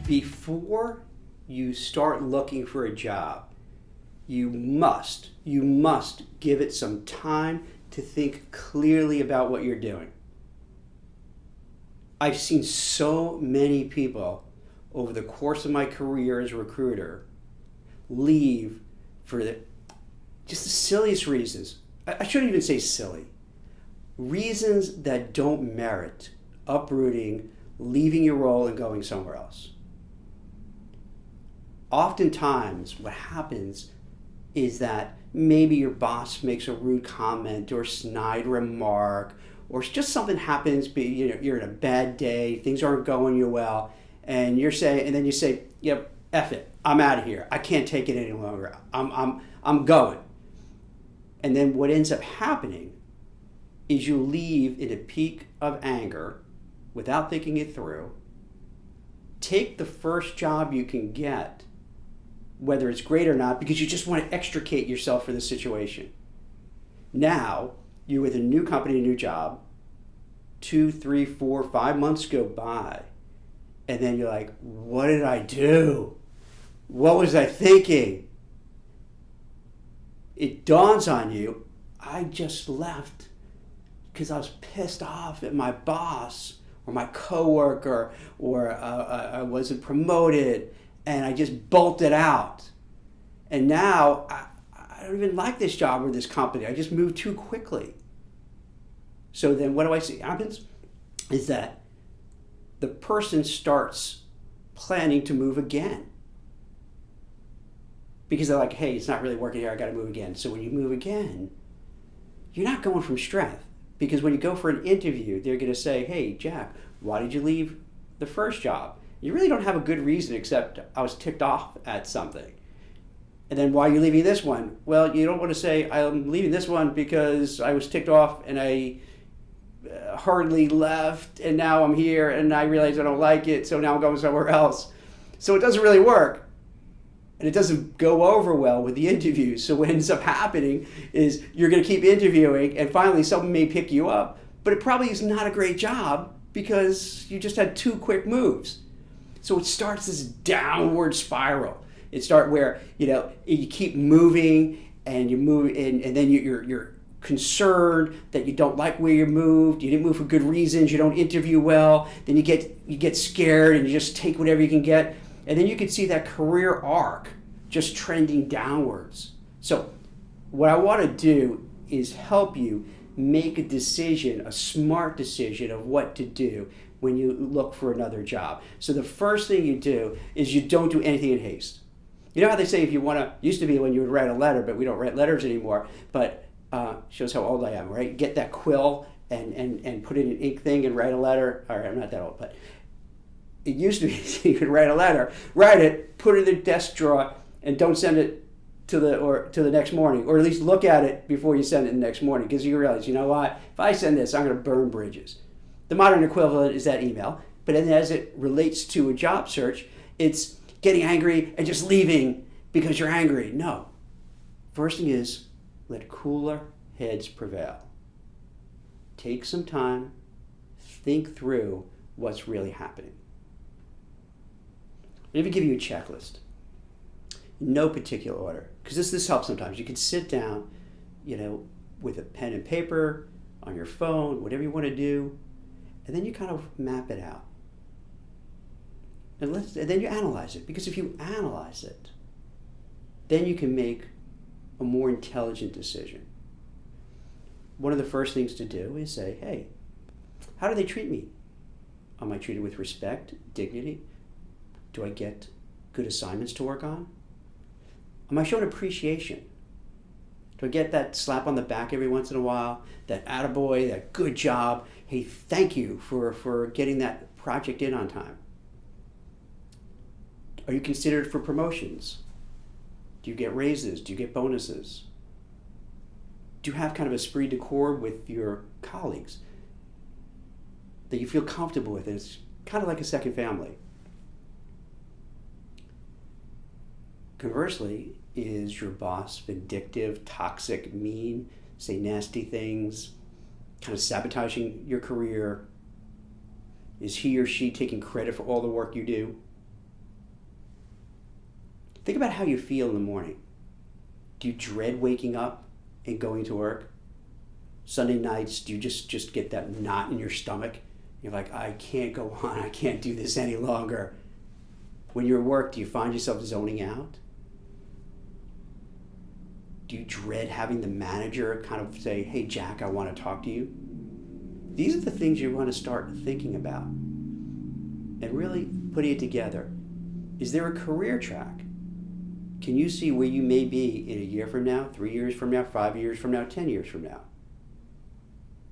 Before you start looking for a job, you must give it some time to think clearly about what you're doing. I've seen so many people over the course of my career as a recruiter leave for just the silliest reasons. I shouldn't even say silly. Reasons that don't merit uprooting, leaving your role and going somewhere else. Oftentimes what happens is that maybe your boss makes a rude comment or snide remark, or just something happens, but you're in a bad day, things aren't going you well, and you say, yep, F it, I'm out of here. I can't take it any longer. I'm going. And then what ends up happening is you leave in a peak of anger without thinking it through. Take the first job you can get, whether it's great or not, because you just want to extricate yourself from the situation. Now, you're with a new company, a new job, 2, 3, 4, 5 months go by, and then you're like, what did I do? What was I thinking? It dawns on you, I just left because I was pissed off at my boss or my coworker, or I wasn't promoted, and I just bolted out. And now I don't even like this job or this company. I just moved too quickly. So then what do I see happens is that the person starts planning to move again. Because they're like, hey, it's not really working here, I gotta move again. So when you move again, you're not going from strength. Because when you go for an interview, they're gonna say, hey, Jack, why did you leave the first job? You really don't have a good reason except I was ticked off at something. And then why are you leaving this one? Well, you don't want to say, I'm leaving this one because I was ticked off and I hurriedly left and now I'm here and I realize I don't like it, so now I'm going somewhere else. So it doesn't really work. And it doesn't go over well with the interviews. So what ends up happening is you're going to keep interviewing and finally someone may pick you up, but it probably is not a great job because you just had 2 quick moves. So it starts this downward spiral. It starts where, you keep moving and you move and then you're concerned that you don't like where you moved. You didn't move for good reasons. You don't interview well. Then you get scared and you just take whatever you can get. And then you can see that career arc just trending downwards. So what I want to do is help you make a decision, a smart decision of what to do when you look for another job. So the first thing you do is you don't do anything in haste. You know how they say if you want to, used to be when you would write a letter, but we don't write letters anymore, but shows how old I am, right? Get that quill and put it in an ink thing and write a letter. All right, I'm not that old, but it used to be you could write a letter, write it, put it in the desk drawer, and don't send it to the next morning, or at least look at it before you send it the next morning, because you realize, you know what, if I send this, I'm going to burn bridges. The modern equivalent is that email, but then as it relates to a job search, it's getting angry and just leaving because you're angry. No. First thing is, let cooler heads prevail. Take some time, think through what's really happening. Let me give you a checklist. In no particular order, because this helps sometimes. You can sit down, with a pen and paper, on your phone, whatever you want to do, and then you kind of map it out. And then you analyze it, because if you analyze it, then you can make a more intelligent decision. One of the first things to do is say, hey, how do they treat me? Am I treated with respect, dignity? Do I get good assignments to work on? Am I shown appreciation? Do I get that slap on the back every once in a while? That attaboy, that good job. Hey, thank you for getting that project in on time. Are you considered for promotions? Do you get raises? Do you get bonuses? Do you have kind of a esprit de corps with your colleagues that you feel comfortable with? And it's kind of like a second family. Conversely, is your boss vindictive, toxic, mean, say nasty things, kind of sabotaging your career? Is he or she taking credit for all the work you do? Think about how you feel in the morning. Do you dread waking up and going to work? Sunday nights, do you just get that knot in your stomach? You're like, I can't go on, I can't do this any longer. When you're at work, do you find yourself zoning out? Do you dread having the manager kind of say, hey, Jack, I want to talk to you? These are the things you want to start thinking about and really putting it together. Is there a career track? Can you see where you may be in a year from now, 3 years from now, 5 years from now, 10 years from now?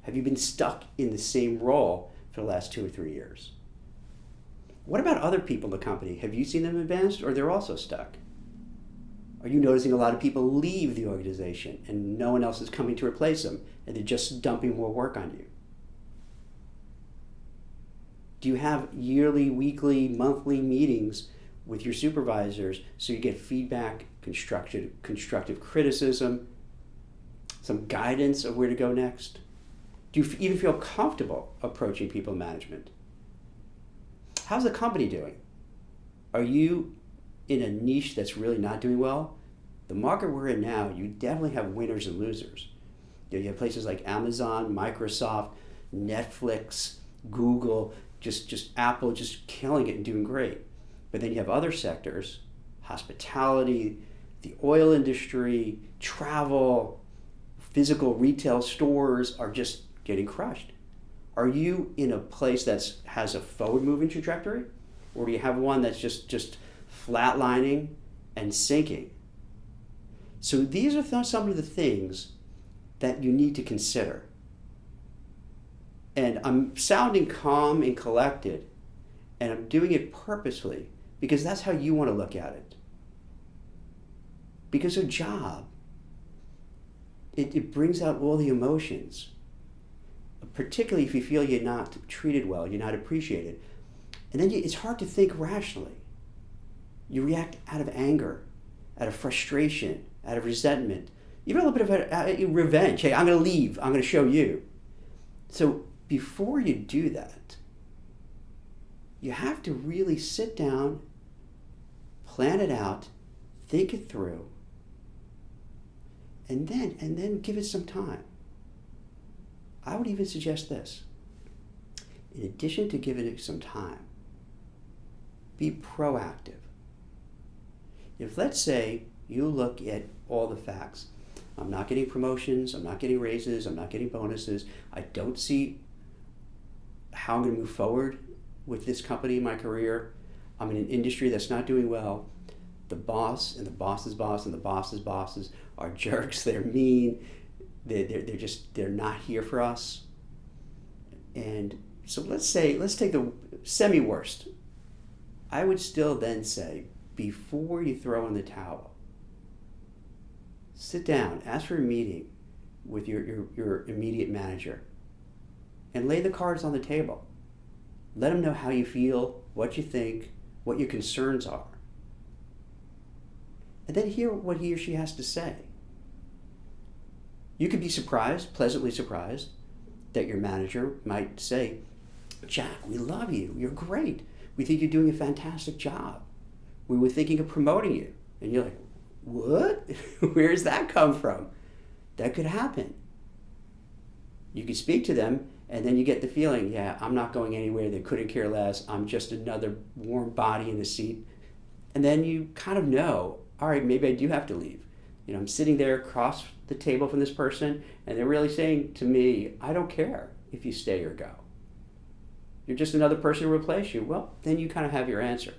Have you been stuck in the same role for the last 2 or 3 years? What about other people in the company? Have you seen them advanced, or they're also stuck? Are you noticing a lot of people leave the organization and no one else is coming to replace them, and they're just dumping more work on you? Do you have yearly, weekly, monthly meetings with your supervisors so you get feedback, constructive criticism, some guidance of where to go next? Do you even feel comfortable approaching people management? How's the company doing? Are you in a niche that's really not doing well? The market we're in now, you definitely have winners and losers. You have places like Amazon, Microsoft, Netflix, Google, just Apple just killing it and doing great. But then you have other sectors, hospitality, the oil industry, travel, physical retail stores are just getting crushed. Are you in a place that has a forward moving trajectory? Or do you have one that's just flatlining and sinking? So these are some of the things that you need to consider. And I'm sounding calm and collected, and I'm doing it purposefully because that's how you want to look at it. Because a job, it brings out all the emotions, particularly if you feel you're not treated well, you're not appreciated. And then it's hard to think rationally. You react out of anger, out of frustration, out of resentment, even a little bit of revenge. Hey, I'm going to leave. I'm going to show you. So before you do that, you have to really sit down, plan it out, think it through, and then give it some time. I would even suggest this. In addition to giving it some time, be proactive. If, let's say, you look at all the facts, I'm not getting promotions, I'm not getting raises, I'm not getting bonuses, I don't see how I'm going to move forward with this company in my career, I'm in an industry that's not doing well, the boss and the boss's boss and the boss's bosses are jerks, they're mean, they're not here for us. And so let's take the semi-worst. I would still then say, before you throw in the towel, sit down, ask for a meeting with your immediate manager, and lay the cards on the table. Let them know how you feel, what you think, what your concerns are. And then hear what he or she has to say. You could be surprised, pleasantly surprised, that your manager might say, Jack, we love you, you're great. We think you're doing a fantastic job. We were thinking of promoting you. And you're like, what? Where's that come from? That could happen. You could speak to them, and then you get the feeling, yeah, I'm not going anywhere, they couldn't care less, I'm just another warm body in a seat. And then you kind of know, all right, maybe I do have to leave. You know, I'm sitting there across the table from this person, and they're really saying to me, I don't care if you stay or go. You're just another person to replace you. Well, then you kind of have your answer.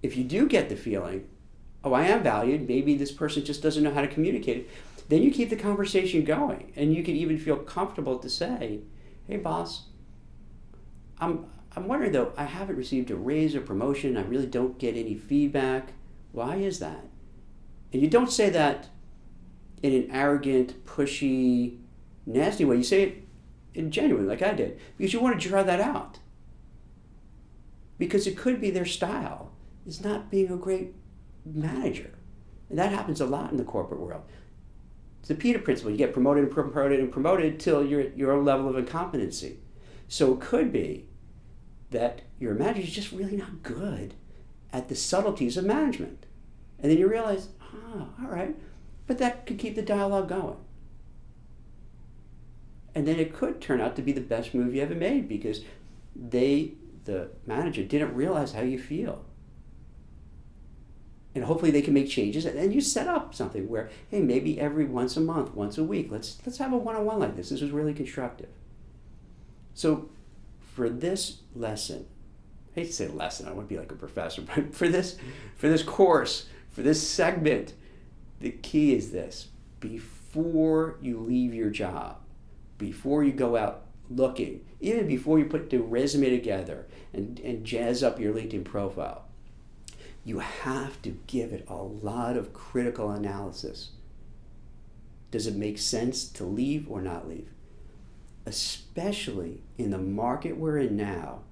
If you do get the feeling, oh, I am valued, maybe this person just doesn't know how to communicate it, then you keep the conversation going, and you can even feel comfortable to say, hey, boss, I'm wondering though, I haven't received a raise or promotion, I really don't get any feedback. Why is that? And you don't say that in an arrogant, pushy, nasty way. You say it in genuine, like I did, because you want to draw that out. Because it could be their style is not being a great manager. And that happens a lot in the corporate world. It's the Peter principle. You get promoted and promoted and promoted till you're at your own level of incompetency. So it could be that your manager is just really not good at the subtleties of management. And then you realize, all right, but that could keep the dialogue going. And then it could turn out to be the best move you ever made because the manager, didn't realize how you feel. And hopefully they can make changes, and then you set up something where, hey, maybe every once a month, once a week, let's have a one-on-one like this. This is really constructive. So for this lesson, I hate to say lesson, I don't want to be like a professor, but for this course, for this segment, the key is this: before you leave your job, before you go out looking, even before you put the resume together and jazz up your LinkedIn profile, you have to give it a lot of critical analysis. Does it make sense to leave or not leave? Especially in the market we're in now,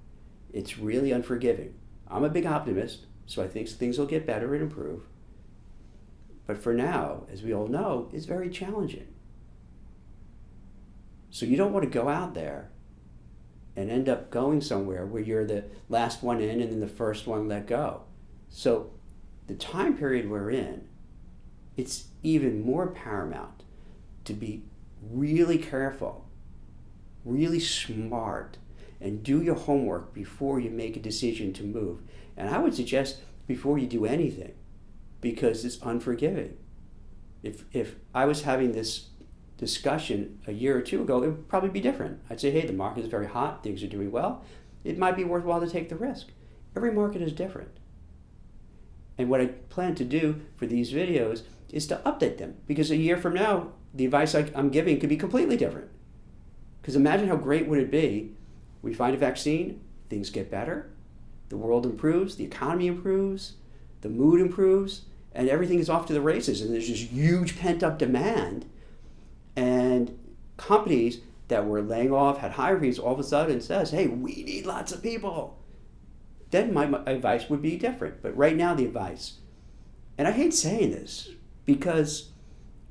it's really unforgiving. I'm a big optimist, so I think things will get better and improve. But for now, as we all know, it's very challenging. So you don't want to go out there and end up going somewhere where you're the last one in and then the first one let go. So the time period we're in, it's even more paramount to be really careful, really smart, and do your homework before you make a decision to move. And I would suggest before you do anything, because it's unforgiving. If I was having this discussion a year or two ago, it would probably be different. I'd say, hey, the market is very hot, things are doing well. It might be worthwhile to take the risk. Every market is different. And what I plan to do for these videos is to update them, because a year from now, the advice I'm giving could be completely different. Because imagine how great would it be, we find a vaccine, things get better, the world improves, the economy improves, the mood improves, and everything is off to the races, and there's this huge pent-up demand, and companies that were laying off, had hiring, all of a sudden says, hey, we need lots of people. Then my advice would be different. But right now the advice, and I hate saying this because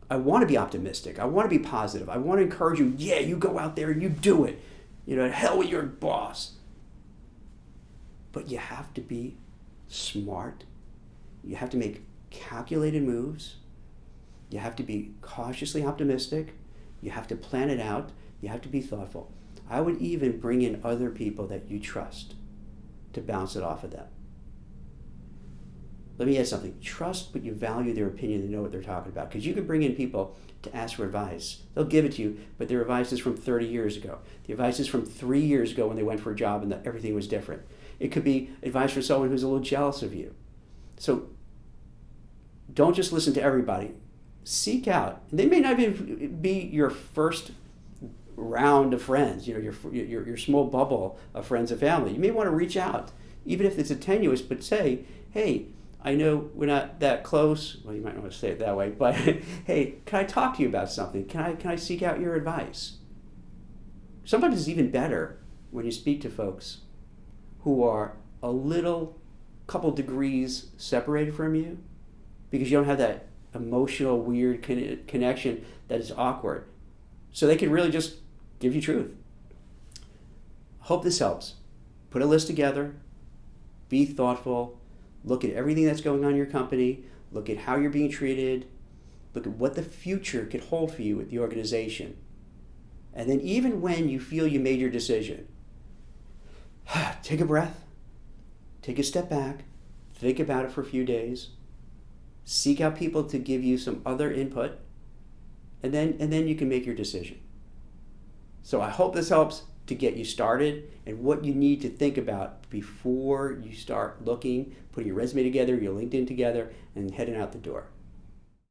I want to be optimistic, I want to be positive, I want to encourage you, yeah, you go out there and you do it. You know, hell with your boss. But you have to be smart. You have to make calculated moves. You have to be cautiously optimistic. You have to plan it out. You have to be thoughtful. I would even bring in other people that you trust to bounce it off of them. Let me add something. Trust, but you value their opinion and know what they're talking about. Because you could bring in people to ask for advice. They'll give it to you, but their advice is from 30 years ago. The advice is from 3 years ago when they went for a job and everything was different. It could be advice from someone who's a little jealous of you. So don't just listen to everybody. Seek out. They may not even be your first round of friends, you know, your small bubble of friends and family. You may want to reach out, even if it's tenuous, but say, hey, I know we're not that close. Well, you might not want to say it that way, but hey, can I talk to you about something? Can I seek out your advice? Sometimes it's even better when you speak to folks who are a little couple degrees separated from you, because you don't have that emotional, weird connection that is awkward. So they can really just give you truth. Hope this helps. Put a list together, be thoughtful, look at everything that's going on in your company, look at how you're being treated, look at what the future could hold for you at the organization. And then even when you feel you made your decision, take a breath, take a step back, think about it for a few days, seek out people to give you some other input, and then you can make your decision. So I hope this helps to get you started and what you need to think about before you start looking, putting your resume together, your LinkedIn together, and heading out the door.